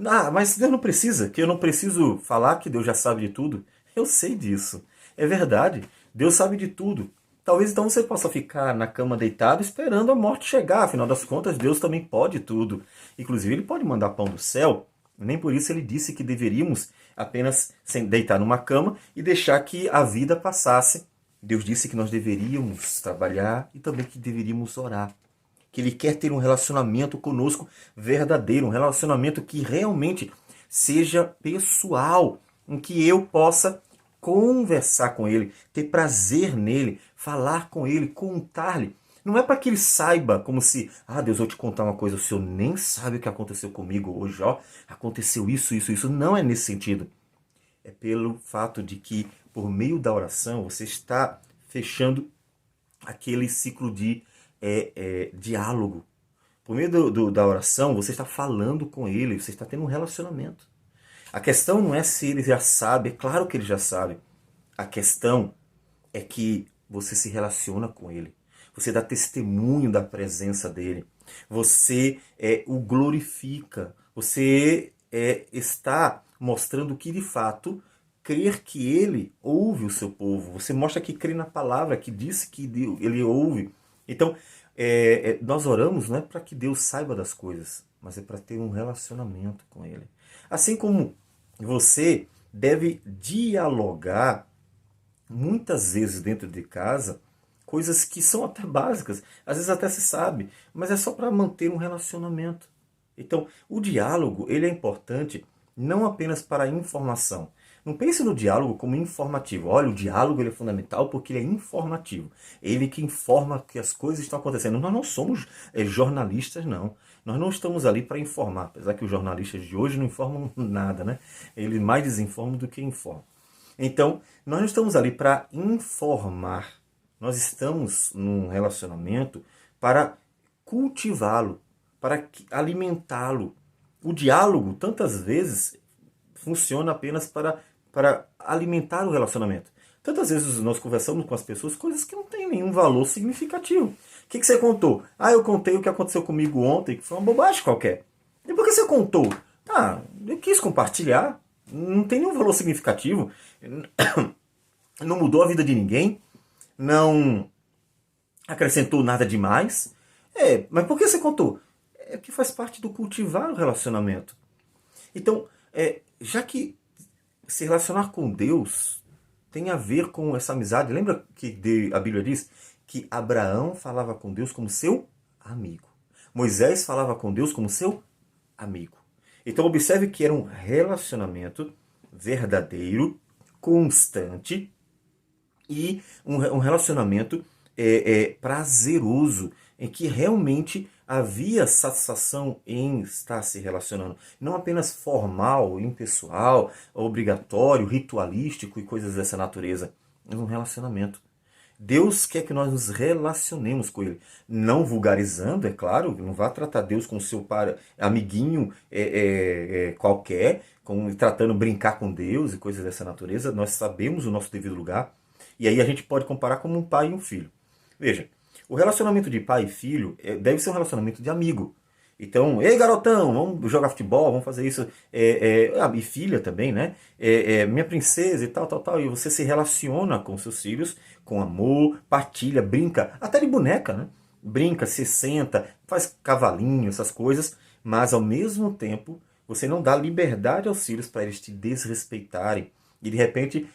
Ah, mas Deus não precisa, que eu não preciso falar que Deus já sabe de tudo. Eu sei disso. É verdade. Deus sabe de tudo. Talvez então você possa ficar na cama deitado esperando a morte chegar. Afinal das contas, Deus também pode tudo. Inclusive, Ele pode mandar pão do céu. Nem por isso Ele disse que deveríamos apenas deitar numa cama e deixar que a vida passasse. Deus disse que nós deveríamos trabalhar e também que deveríamos orar. Que Ele quer ter um relacionamento conosco verdadeiro, um relacionamento que realmente seja pessoal, em que eu possa conversar com Ele, ter prazer nele, falar com Ele, contar-lhe. Não é para que Ele saiba, como se, Deus, eu vou te contar uma coisa, o Senhor nem sabe o que aconteceu comigo hoje, aconteceu isso, isso, isso. Não é nesse sentido. É pelo fato de que, por meio da oração, você está fechando aquele ciclo de diálogo. Por meio da oração, você está falando com Ele, você está tendo um relacionamento. A questão não é se Ele já sabe, é claro que Ele já sabe. A questão é que você se relaciona com Ele. Você dá testemunho da presença dEle. Você o glorifica. Você está mostrando que, de fato, crer que Ele ouve o seu povo. Você mostra que crê na palavra, que disse que Ele ouve. Então, nós oramos não é para que Deus saiba das coisas, mas é para ter um relacionamento com Ele. Assim como você deve dialogar muitas vezes dentro de casa, coisas que são até básicas, às vezes até se sabe, mas é só para manter um relacionamento. Então, o diálogo ele é importante não apenas para a informação. Não pense no diálogo como informativo. Olha, o diálogo ele é fundamental porque ele é informativo. Ele que informa que as coisas estão acontecendo. Nós não somos jornalistas, não. Nós não estamos ali para informar. Apesar que os jornalistas de hoje não informam nada, né? Eles mais desinformam do que informam. Então, nós não estamos ali para informar. Nós estamos num relacionamento para cultivá-lo, para alimentá-lo. O diálogo, tantas vezes, funciona apenas para alimentar o relacionamento. Tantas vezes nós conversamos com as pessoas coisas que não têm nenhum valor significativo. O que você contou? Eu contei o que aconteceu comigo ontem, que foi uma bobagem qualquer. E por que você contou? Eu quis compartilhar. Não tem nenhum valor significativo. Não mudou a vida de ninguém. Não acrescentou nada demais. Mas por que você contou? É que faz parte do cultivar o relacionamento. Então, já que se relacionar com Deus tem a ver com essa amizade, lembra que a Bíblia diz que Abraão falava com Deus como seu amigo. Moisés falava com Deus como seu amigo. Então observe que era um relacionamento verdadeiro, constante e um relacionamento prazeroso, em que realmente havia satisfação em estar se relacionando. Não apenas formal, impessoal, obrigatório, ritualístico e coisas dessa natureza. Mas um relacionamento. Deus quer que nós nos relacionemos com Ele. Não vulgarizando, é claro, não vá tratar Deus como seu amiguinho qualquer, tratando brincar com Deus e coisas dessa natureza. Nós sabemos o nosso devido lugar. E aí a gente pode comparar como um pai e um filho. Veja, o relacionamento de pai e filho deve ser um relacionamento de amigo. Então, ei garotão, vamos jogar futebol, vamos fazer isso. E filha também, né? Minha princesa e tal. E você se relaciona com seus filhos com amor, partilha, brinca, até de boneca, né? Brinca, se senta, faz cavalinho, essas coisas. Mas ao mesmo tempo, você não dá liberdade aos filhos para eles te desrespeitarem. E de repente,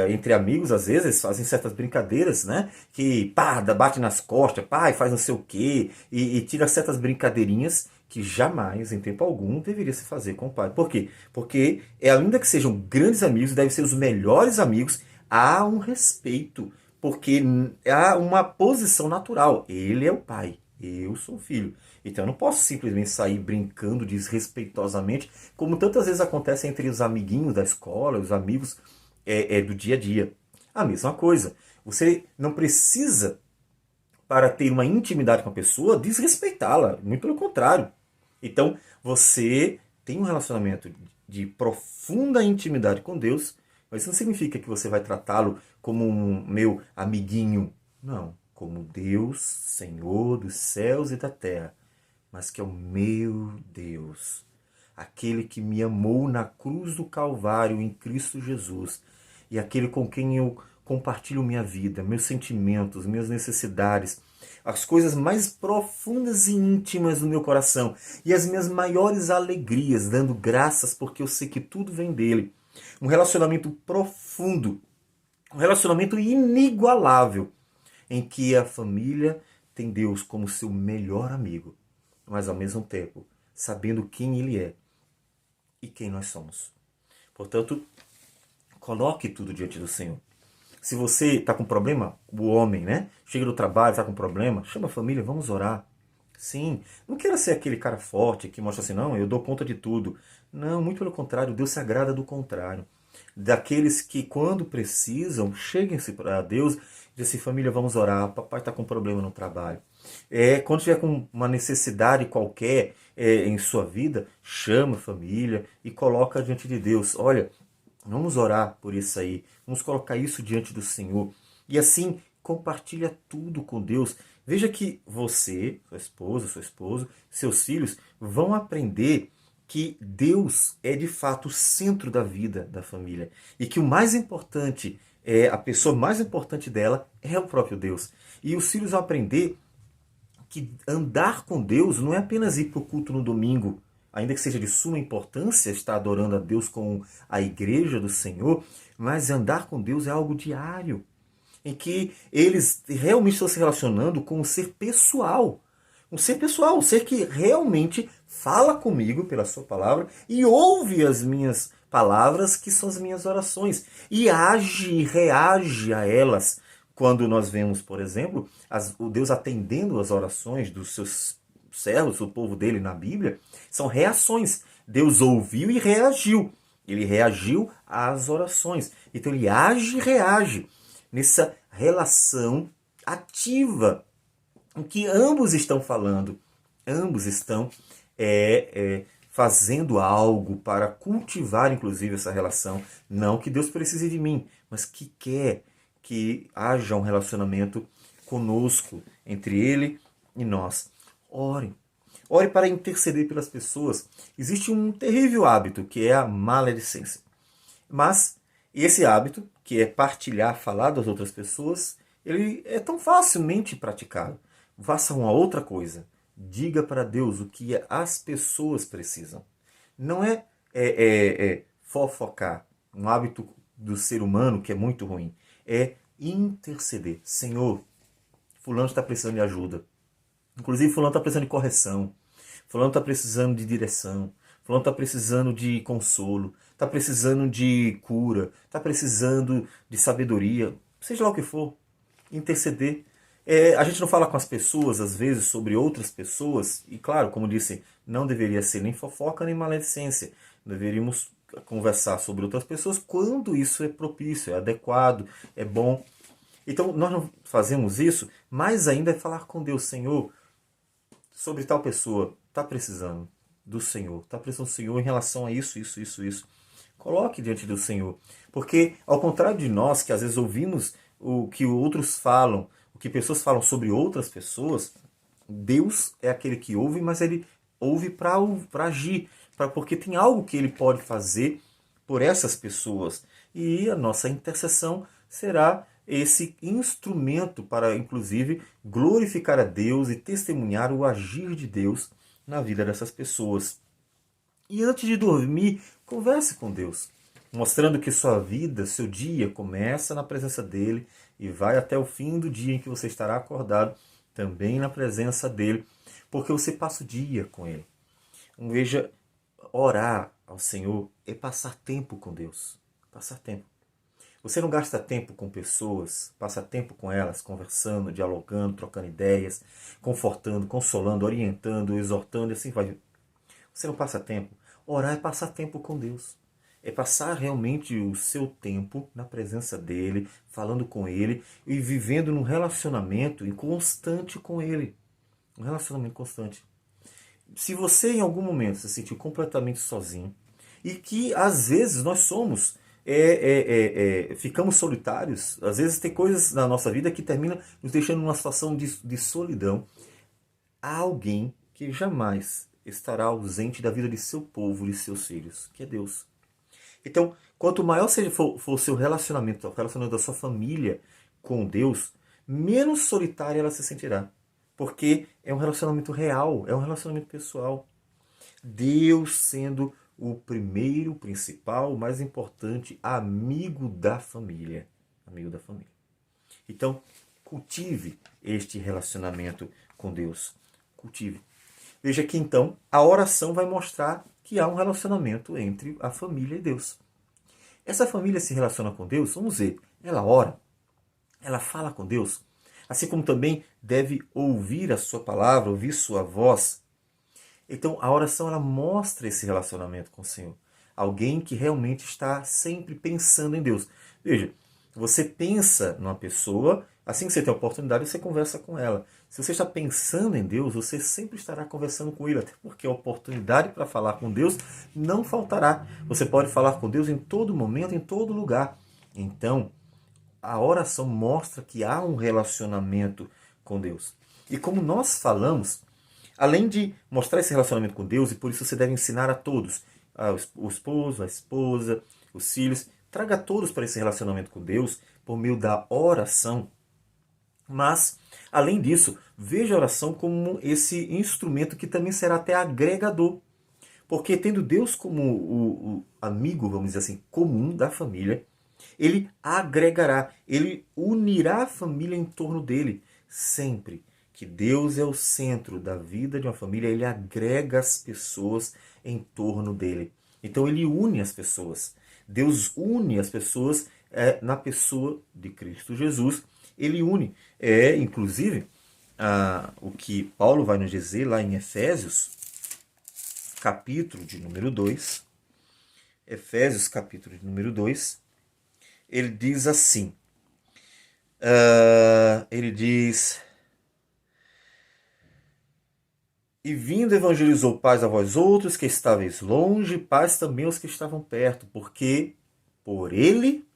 entre amigos, às vezes, fazem certas brincadeiras, né? Que bate nas costas, e faz não sei o quê, e tira certas brincadeirinhas que jamais, em tempo algum, deveria se fazer com o pai. Por quê? Porque, ainda que sejam grandes amigos, devem ser os melhores amigos, há um respeito, porque há uma posição natural. Ele é o pai, eu sou o filho. Então eu não posso simplesmente sair brincando desrespeitosamente, como tantas vezes acontece entre os amiguinhos da escola, os amigos do dia a dia. A mesma coisa. Você não precisa, para ter uma intimidade com a pessoa, desrespeitá-la. Muito pelo contrário. Então, você tem um relacionamento de profunda intimidade com Deus, mas isso não significa que você vai tratá-lo como um meu amiguinho. Não, como Deus, Senhor dos céus e da terra, mas que é o meu Deus, aquele que me amou na cruz do Calvário em Cristo Jesus, e aquele com quem eu compartilho minha vida, meus sentimentos, minhas necessidades, as coisas mais profundas e íntimas do meu coração e as minhas maiores alegrias, dando graças porque eu sei que tudo vem dele. Um relacionamento profundo, um relacionamento inigualável, em que a família tem Deus como seu melhor amigo, mas ao mesmo tempo sabendo quem ele é e quem nós somos. Portanto, coloque tudo diante do Senhor. Se você está com problema, o homem, né? Chega do trabalho, está com problema, chama a família, vamos orar. Sim, não queira ser aquele cara forte que mostra assim, não, eu dou conta de tudo. Não, muito pelo contrário, Deus se agrada do contrário. Daqueles que, quando precisam, cheguem-se para Deus e dizem assim, família, vamos orar, papai está com problema no trabalho. Quando tiver com uma necessidade qualquer em sua vida, chama a família e coloca diante de Deus. Olha, vamos orar por isso aí. Vamos colocar isso diante do Senhor. E assim, compartilha tudo com Deus. Veja que você, sua esposa, seu esposo, seus filhos vão aprender que Deus é de fato o centro da vida da família. E que o mais importante, a pessoa mais importante dela é o próprio Deus. E os filhos vão aprender que andar com Deus não é apenas ir para o culto no domingo, ainda que seja de suma importância estar adorando a Deus com a igreja do Senhor, mas andar com Deus é algo diário, em que eles realmente estão se relacionando com um ser pessoal. Um ser que realmente fala comigo pela sua palavra e ouve as minhas palavras, que são as minhas orações, e age e reage a elas. Quando nós vemos, por exemplo, o Deus atendendo as orações dos seus servos, o povo dele na Bíblia, são reações. Deus ouviu e reagiu. Ele reagiu às orações. Então ele age e reage nessa relação ativa em que ambos estão falando, ambos estão fazendo algo para cultivar, inclusive, essa relação. Não que Deus precise de mim, mas que quer que haja um relacionamento conosco, entre Ele e nós. Ore. Ore para interceder pelas pessoas. Existe um terrível hábito, que é a maledicência. Mas esse hábito, que é partilhar, falar das outras pessoas, ele é tão facilmente praticado. Faça uma outra coisa. Diga para Deus o que as pessoas precisam. Não é fofocar, um hábito do ser humano que é muito ruim. É interceder. Senhor, fulano está precisando de ajuda. Inclusive, fulano está precisando de correção. Fulano está precisando de direção. Fulano está precisando de consolo. Está precisando de cura. Está precisando de sabedoria. Seja lá o que for. Interceder. A gente não fala com as pessoas, às vezes, sobre outras pessoas. E, claro, como disse, não deveria ser nem fofoca nem maledicência. Deveríamos conversar sobre outras pessoas quando isso é propício, é adequado, é bom. Então, nós não fazemos isso, mas ainda é falar com Deus. Senhor, sobre tal pessoa, está precisando do Senhor, está precisando do Senhor em relação a isso, isso, isso, isso. Coloque diante do Senhor. Porque, ao contrário de nós, que às vezes ouvimos o que outros falam, o que pessoas falam sobre outras pessoas, Deus é aquele que ouve, mas ele ouve para agir, porque tem algo que ele pode fazer por essas pessoas. E a nossa intercessão será esse instrumento para, inclusive, glorificar a Deus e testemunhar o agir de Deus na vida dessas pessoas. E antes de dormir, converse com Deus, mostrando que sua vida, seu dia, começa na presença dele e vai até o fim do dia em que você estará acordado, também na presença dele, porque você passa o dia com ele. Veja, orar ao Senhor é passar tempo com Deus. Passar tempo. Você não gasta tempo com pessoas, passa tempo com elas, conversando, dialogando, trocando ideias, confortando, consolando, orientando, exortando, e assim vai. Você não passa tempo. Orar é passar tempo com Deus. é passar realmente o seu tempo na presença dele, falando com ele e vivendo num relacionamento constante com ele. Um relacionamento constante. Se você em algum momento se sentir completamente sozinho, e que às vezes nós somos, ficamos solitários, às vezes tem coisas na nossa vida que terminam nos deixando numa situação de solidão, há alguém que jamais estará ausente da vida de seu povo, de seus filhos, que é Deus. Então, quanto maior for o seu relacionamento, o relacionamento da sua família com Deus, menos solitária ela se sentirá. Porque é um relacionamento real, é um relacionamento pessoal. Deus sendo o primeiro, principal, o mais importante amigo da família. Amigo da família. Então, cultive este relacionamento com Deus. Cultive. Veja que então a oração vai mostrar que há um relacionamento entre a família e Deus. Essa família se relaciona com Deus, vamos ver, ela ora, ela fala com Deus, assim como também deve ouvir a sua palavra, ouvir sua voz. Então a oração ela mostra esse relacionamento com o Senhor. Alguém que realmente está sempre pensando em Deus. Veja, você pensa numa pessoa, assim que você tem a oportunidade, você conversa com ela. Se você está pensando em Deus, você sempre estará conversando com Ele, até porque a oportunidade para falar com Deus não faltará. Você pode falar com Deus em todo momento, em todo lugar. Então, a oração mostra que há um relacionamento com Deus. E como nós falamos, além de mostrar esse relacionamento com Deus, e por isso você deve ensinar a todos, o esposo, a esposa, os filhos, traga todos para esse relacionamento com Deus por meio da oração. Mas, além disso, veja a oração como esse instrumento que também será até agregador. Porque tendo Deus como o amigo, vamos dizer assim, comum da família, ele agregará, ele unirá a família em torno dele. Sempre que Deus é o centro da vida de uma família, ele agrega as pessoas em torno dele. Então ele une as pessoas. Deus une as pessoas na pessoa de Cristo Jesus. Ele une. Inclusive, o que Paulo vai nos dizer lá em Efésios, capítulo de número 2. Efésios, capítulo de número 2. Ele diz assim. Ele diz: E vindo evangelizou paz a vós outros que estáveis longe, paz também aos que estavam perto, porque por ele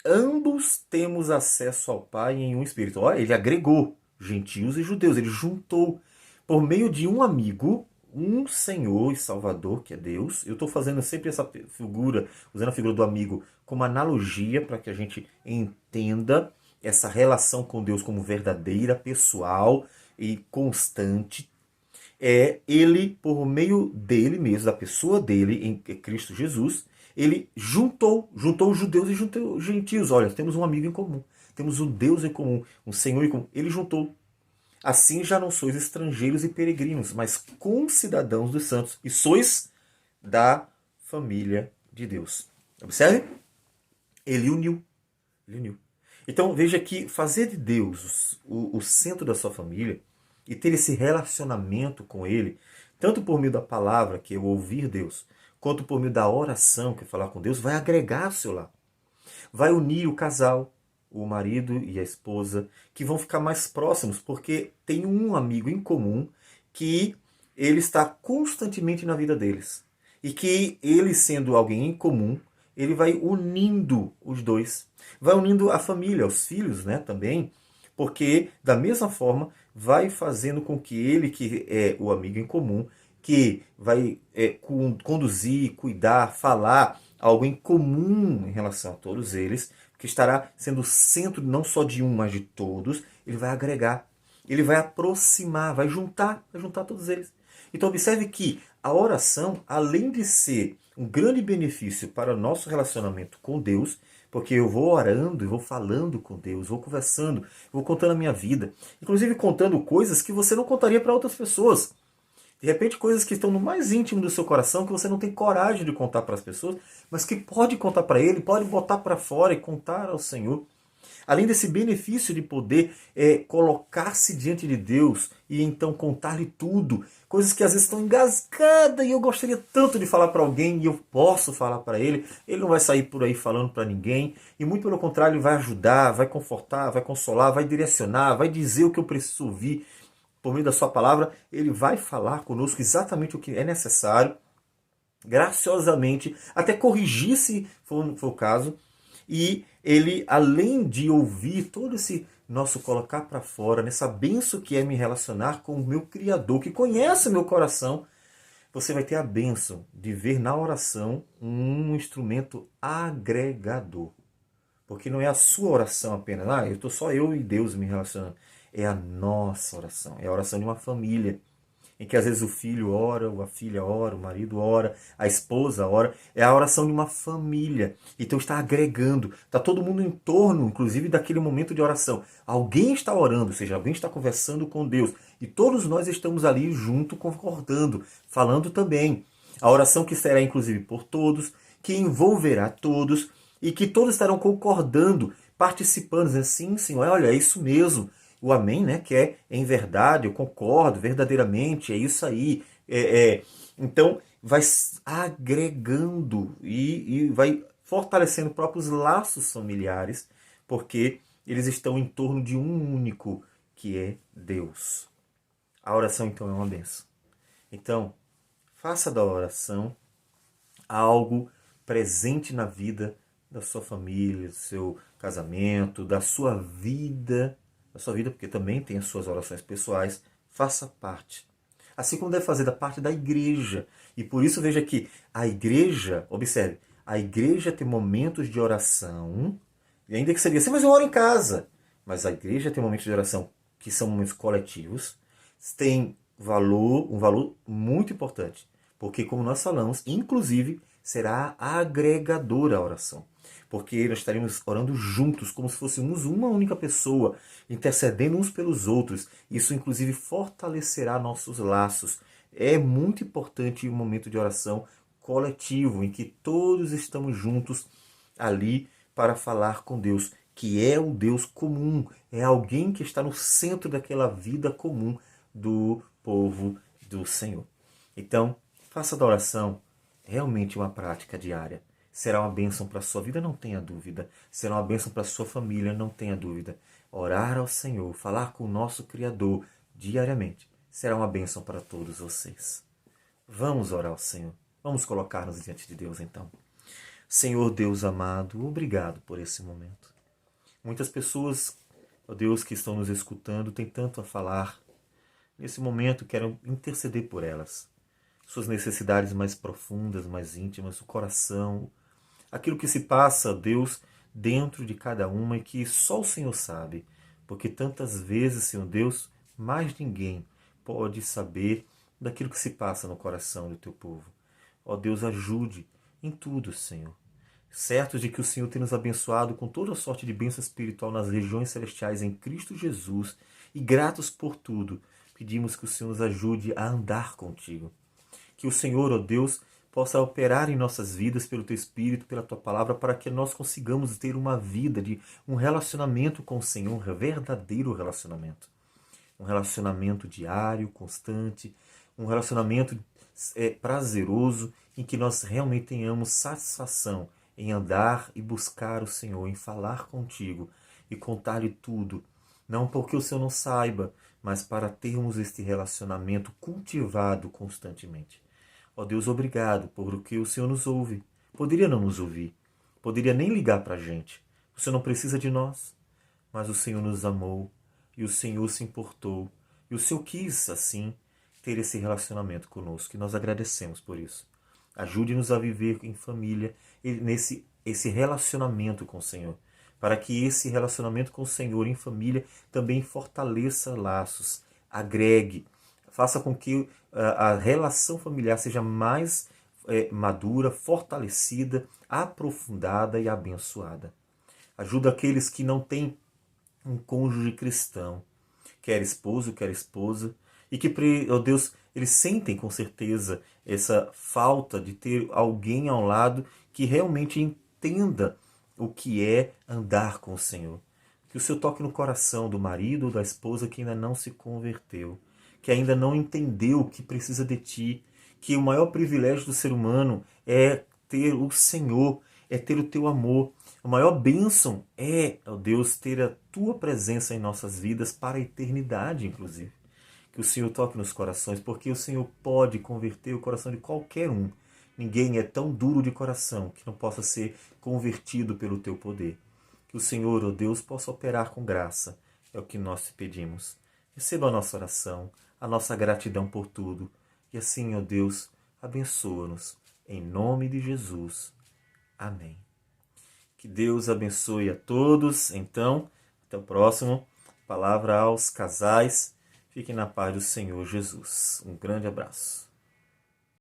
ambos temos acesso ao Pai em um Espírito. Olha, ele agregou gentios e judeus, ele juntou por meio de um amigo, um Senhor e Salvador, que é Deus. Eu estou fazendo sempre essa figura, usando a figura do amigo como analogia para que a gente entenda essa relação com Deus como verdadeira, pessoal e constante. Ele, por meio dele mesmo, da pessoa dele, em Cristo Jesus, ele juntou os judeus e juntou os gentios. Olha, temos um amigo em comum, temos um Deus em comum, um Senhor em comum. Ele juntou. Assim já não sois estrangeiros e peregrinos, mas concidadãos dos santos, e sois da família de Deus. Observe? Ele uniu. Então veja que fazer de Deus o centro da sua família e ter esse relacionamento com Ele, tanto por meio da palavra, que é o ouvir Deus, quanto por meio da oração, que é falar com Deus, vai agregar ao seu lar. Vai unir o casal, o marido e a esposa, que vão ficar mais próximos, porque tem um amigo em comum que ele está constantemente na vida deles. E que ele, sendo alguém em comum, ele vai unindo os dois. Vai unindo a família, os filhos, né, também, porque da mesma forma vai fazendo com que ele, que é o amigo em comum, que vai conduzir, cuidar, falar algo em comum em relação a todos eles, que estará sendo o centro não só de um, mas de todos, ele vai agregar, ele vai aproximar, vai juntar todos eles. Então observe que a oração, além de ser um grande benefício para o nosso relacionamento com Deus, porque eu vou orando, eu vou falando com Deus, vou conversando, vou contando a minha vida. Inclusive contando coisas que você não contaria para outras pessoas. De repente coisas que estão no mais íntimo do seu coração, que você não tem coragem de contar para as pessoas, mas que pode contar para Ele, pode botar para fora e contar ao Senhor. Além desse benefício de poder colocar-se diante de Deus e então contar-lhe tudo, coisas que às vezes estão engasgadas e eu gostaria tanto de falar para alguém e eu posso falar para ele, ele não vai sair por aí falando para ninguém e muito pelo contrário, ele vai ajudar, vai confortar, vai consolar, vai direcionar, vai dizer o que eu preciso ouvir por meio da sua palavra, ele vai falar conosco exatamente o que é necessário, graciosamente, até corrigir se for o caso. E ele, além de ouvir todo esse nosso colocar para fora, nessa benção que é me relacionar com o meu Criador, que conhece o meu coração, você vai ter a benção de ver na oração um instrumento agregador. Porque não é a sua oração apenas, eu estou só eu e Deus me relacionando. É a nossa oração, é a oração de uma família, em que às vezes o filho ora, a filha ora, o marido ora, a esposa ora, é a oração de uma família. Então está agregando, está todo mundo em torno, inclusive daquele momento de oração. Alguém está orando, ou seja, alguém está conversando com Deus. E todos nós estamos ali junto, concordando, falando também. A oração que será inclusive por todos, que envolverá todos, e que todos estarão concordando, participando, dizendo, sim, Senhor, olha, é isso mesmo. O amém, né, que é em verdade, eu concordo, verdadeiramente, é isso aí. Então, vai agregando e vai fortalecendo próprios laços familiares, porque eles estão em torno de um único, que é Deus. A oração, então, é uma bênção. Então, faça da oração algo presente na vida da sua família, do seu casamento, da sua vida, porque também tem as suas orações pessoais, faça parte. Assim como deve fazer da parte da igreja. E por isso veja que a igreja, observe, a igreja tem momentos de oração, e ainda que seria assim, mas eu oro em casa. Mas a igreja tem momentos de oração que são momentos coletivos, tem um valor muito importante. Porque, como nós falamos, inclusive, será agregadora a oração. Porque nós estaremos orando juntos, como se fôssemos uma única pessoa, intercedendo uns pelos outros. Isso, inclusive, fortalecerá nossos laços. É muito importante um momento de oração coletivo, em que todos estamos juntos ali para falar com Deus, que é o Deus comum, é alguém que está no centro daquela vida comum do povo do Senhor. Então, faça da oração realmente uma prática diária. Será uma bênção para a sua vida, não tenha dúvida. Será uma bênção para a sua família, não tenha dúvida. Orar ao Senhor, falar com o nosso Criador diariamente, será uma bênção para todos vocês. Vamos orar ao Senhor. Vamos colocar-nos diante de Deus então. Senhor Deus amado, obrigado por esse momento. Muitas pessoas, ó Deus, que estão nos escutando, têm tanto a falar. Nesse momento, quero interceder por elas. Suas necessidades mais profundas, mais íntimas, o coração, aquilo que se passa, Deus, dentro de cada uma e que só o Senhor sabe. Porque tantas vezes, Senhor Deus, mais ninguém pode saber daquilo que se passa no coração do teu povo. Ó Deus, ajude em tudo, Senhor. Certos de que o Senhor tem nos abençoado com toda sorte de bênção espiritual nas regiões celestiais em Cristo Jesus e gratos por tudo, pedimos que o Senhor nos ajude a andar contigo. Que o Senhor, ó Deus, possa operar em nossas vidas pelo Teu Espírito, pela Tua Palavra, para que nós consigamos ter uma vida de um relacionamento com o Senhor, um verdadeiro relacionamento. Um relacionamento diário, constante, um relacionamento prazeroso, em que nós realmente tenhamos satisfação em andar e buscar o Senhor, em falar contigo e contar-lhe tudo. Não porque o Senhor não saiba, mas para termos este relacionamento cultivado constantemente. Ó Deus, obrigado porque o Senhor nos ouve. Poderia não nos ouvir, poderia nem ligar para a gente. O Senhor não precisa de nós, mas o Senhor nos amou e o Senhor se importou. E o Senhor quis, assim, ter esse relacionamento conosco e nós agradecemos por isso. Ajude-nos a viver em família esse relacionamento com o Senhor, para que esse relacionamento com o Senhor em família também fortaleça laços, agregue, faça com que a relação familiar seja mais madura, fortalecida, aprofundada e abençoada. Ajuda aqueles que não têm um cônjuge cristão, quer esposo, quer esposa, e que, ó Deus, eles sentem com certeza essa falta de ter alguém ao lado que realmente entenda o que é andar com o Senhor. Que o Senhor toque no coração do marido ou da esposa que ainda não se converteu, que ainda não entendeu que precisa de Ti, que o maior privilégio do ser humano é ter o Senhor, é ter o Teu amor. A maior bênção é, ó Deus, ter a Tua presença em nossas vidas para a eternidade, inclusive. Que o Senhor toque nos corações, porque o Senhor pode converter o coração de qualquer um. Ninguém é tão duro de coração que não possa ser convertido pelo Teu poder. Que o Senhor, ó Deus, possa operar com graça. É o que nós te pedimos. Receba a nossa oração, a nossa gratidão por tudo. E assim, ó Deus, abençoa-nos. Em nome de Jesus. Amém. Que Deus abençoe a todos. Então, até o próximo. Palavra aos casais. Fiquem na paz do Senhor Jesus. Um grande abraço.